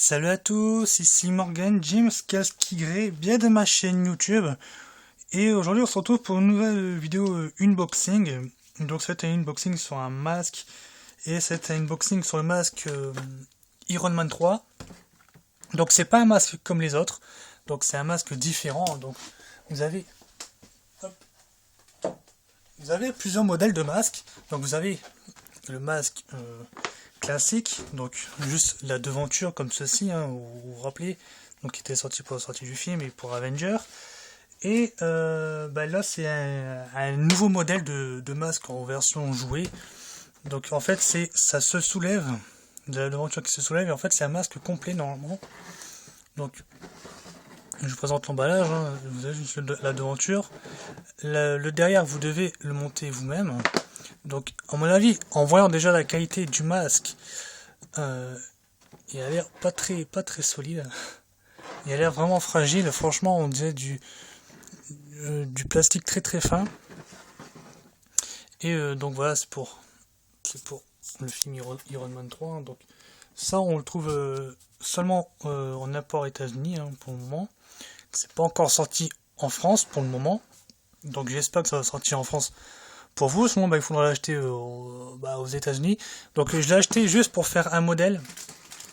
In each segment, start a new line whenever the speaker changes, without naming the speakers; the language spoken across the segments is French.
Salut à tous, ici Morgan James Casquigré, bien de ma chaîne YouTube. Et aujourd'hui on se retrouve pour une nouvelle vidéo unboxing. Donc c'est un unboxing sur un masque. Et c'est un unboxing sur le masque Iron Man 3. Donc c'est pas un masque comme les autres. Donc c'est un masque différent. Donc vous avez, plusieurs modèles de masques. Donc vous avez le masque classique, donc juste la devanture comme ceci, hein, vous vous rappelez, donc qui était sorti pour la sortie du film et pour Avenger. Et là c'est un nouveau modèle de masque en version jouée. Donc en fait ça se soulève, de la devanture qui se soulève, et en fait c'est un masque complet normalement. Donc je vous présente l'emballage, hein. Vous avez juste la devanture. Le derrière vous devez le monter vous-même. Donc, à mon avis, en voyant déjà la qualité du masque, il a l'air pas très solide. Il a l'air vraiment fragile. Franchement, on dirait du plastique très fin. Et donc voilà, c'est pour le film Iron Man 3. Donc ça, on le trouve seulement en import États-Unis, hein, pour le moment. C'est pas encore sorti en France pour le moment. Donc j'espère que ça va sortir en France pour vous. Sinon il faudra l'acheter aux États-Unis. Donc je l'ai acheté juste pour faire un modèle,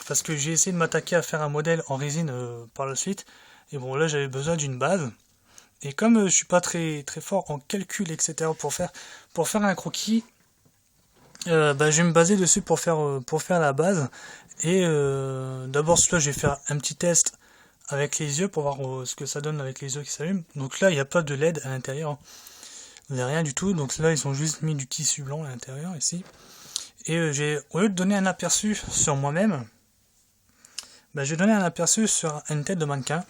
parce que j'ai essayé de m'attaquer à faire un modèle en résine par la suite. Et bon, là j'avais besoin d'une base. Et comme je suis pas très fort en calcul, etc., pour faire un croquis, je vais me baser dessus pour faire la base. Et d'abord celui-là, je vais faire un petit test avec les yeux pour voir ce que ça donne avec les yeux qui s'allument. Donc là il n'y a pas de LED à l'intérieur, il n'y a rien du tout. Donc là ils ont juste mis du tissu blanc à l'intérieur ici. Et au lieu de donner un aperçu sur moi-même, je vais donner un aperçu sur une tête de mannequin,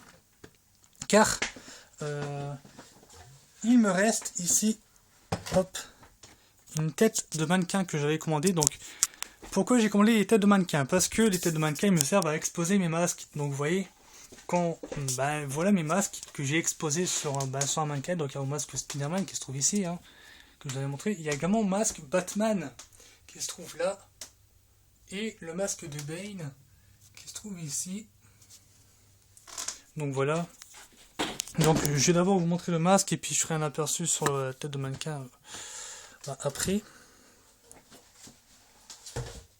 car il me reste ici, hop, une tête de mannequin que j'avais commandée. Donc pourquoi j'ai commandé les têtes de mannequin? Parce que les têtes de mannequin ils me servent à exposer mes masques. Donc vous voyez, voilà mes masques que j'ai exposés sur un mannequin. Donc il y a le masque Spider-Man qui se trouve ici, hein, que je vous avais montré. Il y a également le masque Batman qui se trouve là, et le masque de Bane qui se trouve ici. Donc voilà. Donc je vais d'abord vous montrer le masque et puis je ferai un aperçu sur la tête de mannequin après.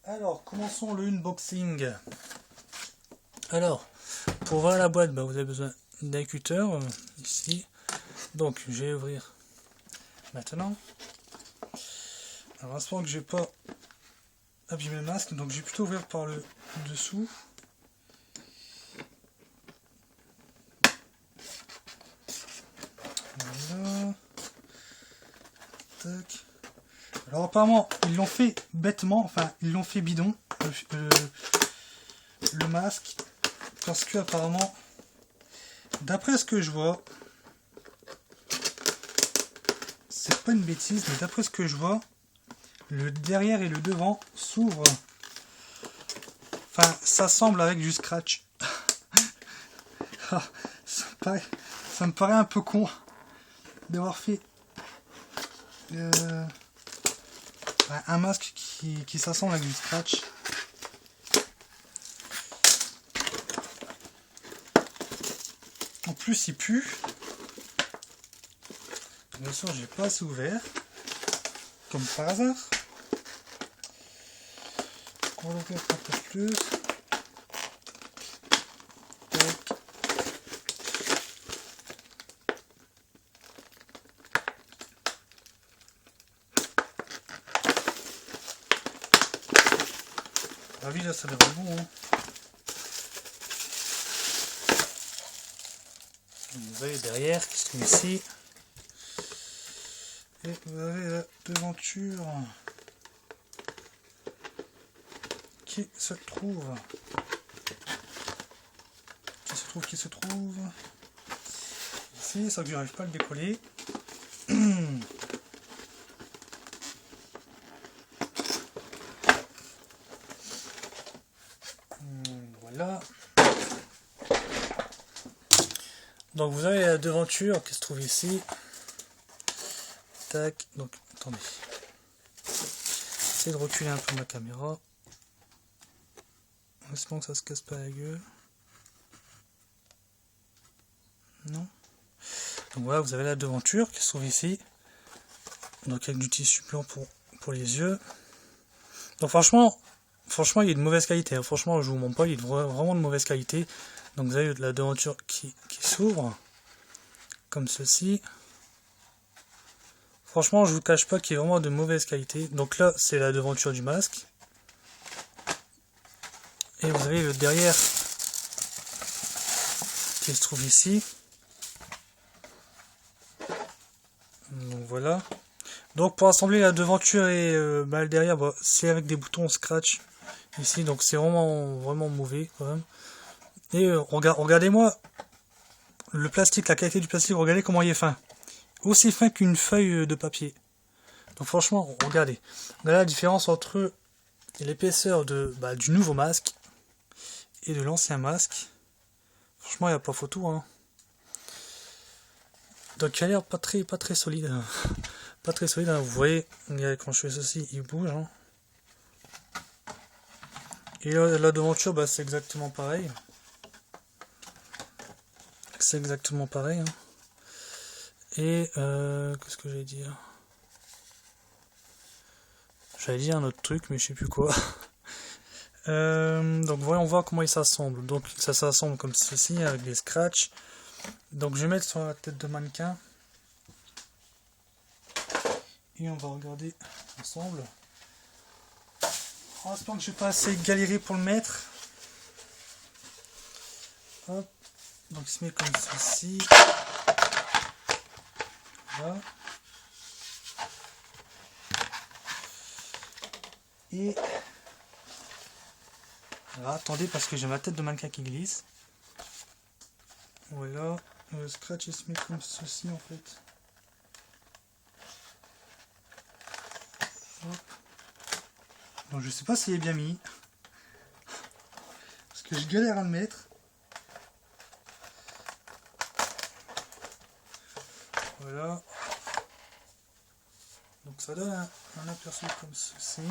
Alors commençons le unboxing. Alors pour ouvrir la boîte, vous avez besoin d'un cutter ici. Donc je vais ouvrir maintenant. Alors à ce moment que je vais pas abîmer le masque, donc je vais plutôt ouvrir par le dessous. Voilà. Tac. Alors apparemment ils l'ont fait bêtement, enfin ils l'ont fait bidon, le masque, parce que apparemment, d'après ce que je vois, c'est pas une bêtise, mais d'après ce que je vois, le derrière et le devant s'ouvrent. Enfin, ça semble avec du scratch. Ça me paraît un peu con d'avoir fait un masque qui s'assemble avec du scratch. En plus, il pue. Bien sûr, j'ai pas assez ouvert, comme par hasard. On va l'ouvrir un peu plus. Tac. Ah oui, là ça devrait être bon, hein. Vous avez derrière qui se trouve ici. Et vous avez la devanture qui se trouve ici, ça que j'arrive pas à le décoller. Voilà. Donc vous avez la devanture qui se trouve ici. Tac, donc attendez. J'essaie de reculer un peu ma caméra. J'espère que ça se casse pas la gueule. Non. Donc voilà, vous avez la devanture qui se trouve ici. Donc avec du tissu blanc pour les yeux. Donc franchement il est de mauvaise qualité. Hein. Franchement, je vous mens pas, il est vraiment de mauvaise qualité. Donc vous avez la devanture qui s'ouvre. Comme ceci. Franchement, je vous cache pas qu'il est vraiment de mauvaise qualité. Donc là, c'est la devanture du masque. Et vous avez le derrière qui se trouve ici. Donc voilà. Donc pour assembler la devanture et le derrière, bah, c'est avec des boutons scratch ici. Donc c'est vraiment mauvais quand même. Et regardez-moi le plastique, la qualité du plastique. Regardez comment il est fin. Aussi fin qu'une feuille de papier. Donc franchement, regardez. Regardez la différence entre l'épaisseur du nouveau masque et de l'ancien masque. Franchement, il n'y a pas photo. Hein. Donc il a l'air pas très solide. Hein. Pas très solide. Hein. Vous voyez, quand je fais ceci, il bouge. Hein. Et la devanture, bah, c'est exactement pareil. C'est exactement pareil. Hein. Et qu'est-ce que j'allais dire? J'allais dire un autre truc, mais je sais plus quoi. Donc voyons voir comment il s'assemble. Donc ça s'assemble comme ceci avec des scratchs. Donc je vais mettre sur la tête de mannequin. Et on va regarder ensemble. En espérant que je vais pas assez galérer pour le mettre. Hop. Donc il se met comme ceci. Voilà. Et voilà, attendez parce que j'ai ma tête de mannequin qui glisse. Voilà, le scratch il se met comme ceci en fait. Hop. Donc je sais pas s'il est bien mis. Parce que je galère à le mettre. Voilà. Donc ça donne un aperçu comme ceci.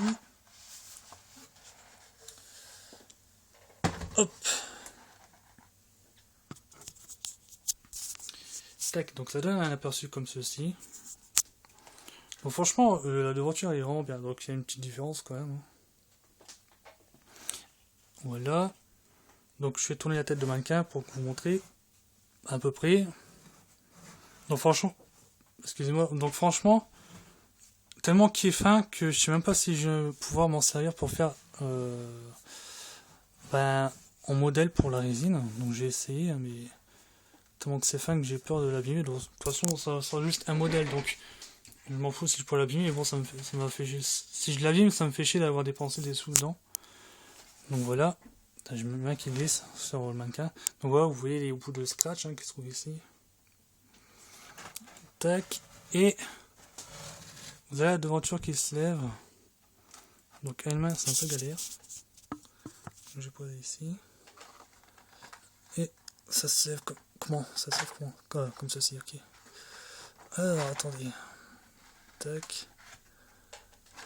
Hop. Tac, donc ça donne un aperçu comme ceci. Bon, franchement, la devanture est vraiment bien, donc il y a une petite différence quand même. Voilà. Donc je vais tourner la tête de mannequin pour vous montrer à peu près. Donc franchement, excusez-moi, donc franchement, tellement qu'il est fin que je sais même pas si je vais pouvoir m'en servir pour faire en modèle pour la résine. Donc j'ai essayé, mais tellement que c'est fin que j'ai peur de l'abîmer. De toute façon, ça sera juste un modèle, donc je m'en fous si je peux l'abîmer, mais bon, ça m'a fait juste. Si je l'abîme, ça me fait chier d'avoir dépensé des sous dedans. Donc voilà, je me mets un qui glisse sur le mannequin. Donc voilà, vous voyez les bouts de scratch qui se trouvent ici. Tac, et vous avez la devanture qui se lève. Donc à une main, c'est un peu galère. Donc, je vais poser ici. Et ça se lève comme. Comment? Ça se lève comment? Comme ceci, ok. Alors attendez. Tac.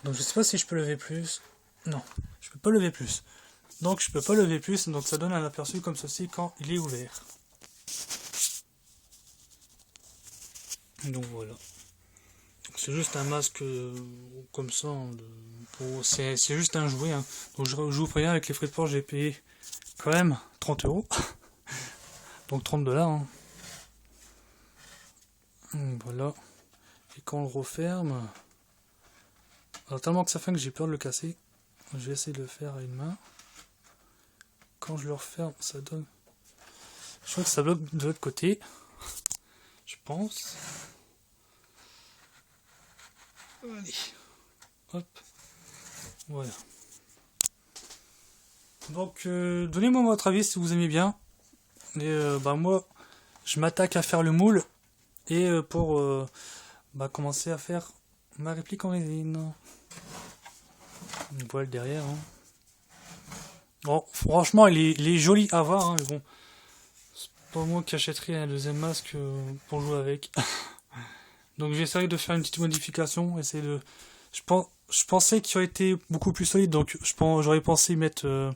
Donc je sais pas si je peux lever plus. Non, je peux pas lever plus. Donc je peux pas lever plus, donc ça donne un aperçu comme ceci quand il est ouvert. Donc voilà. C'est juste un masque comme ça. C'est juste un jouet. Hein. Donc je vous préviens, avec les frais de port, j'ai payé quand même 30 €. Donc 30 $. Hein. Voilà. Et quand on le referme, alors tellement que ça fait que j'ai peur de le casser, je vais essayer de le faire à une main. Quand je le referme, ça donne. Je crois que ça bloque de l'autre côté. Je pense. Allez. Hop. Voilà. Donc, donnez-moi votre avis si vous aimez bien. Et moi, je m'attaque à faire le moule. Et pour commencer à faire ma réplique en résine. Voilà le derrière. Hein. Bon, franchement, il est joli à voir, hein, mais bon. C'est pas moi qui achèterai un deuxième masque pour jouer avec. Donc j'essaierai de faire une petite modification. Je pensais qu'il aurait été beaucoup plus solide, donc j'aurais pensé mettre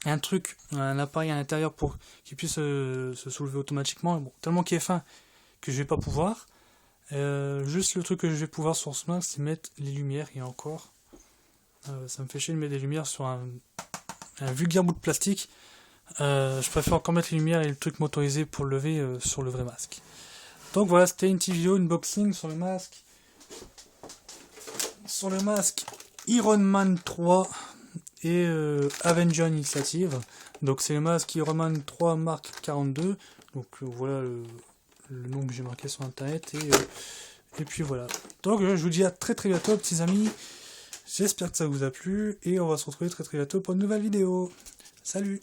un appareil à l'intérieur pour qu'il puisse se soulever automatiquement. Bon, tellement qu'il est fin que je vais pas pouvoir. Juste le truc que je vais pouvoir sur ce Mac, c'est mettre les lumières, et encore. Ça me fait chier de mettre des lumières sur un vulgaire bout de plastique. Je préfère encore mettre les lumières et le truc motorisé pour le lever sur le vrai masque. Donc voilà, c'était une petite vidéo unboxing sur le masque. Sur le masque Iron Man 3 et Avenger Initiative. Donc c'est le masque Iron Man 3 Mark 42. Donc voilà le nom que j'ai marqué sur internet. Et puis voilà. Donc je vous dis à très très bientôt, petits amis. J'espère que ça vous a plu. Et on va se retrouver très très bientôt pour une nouvelle vidéo. Salut!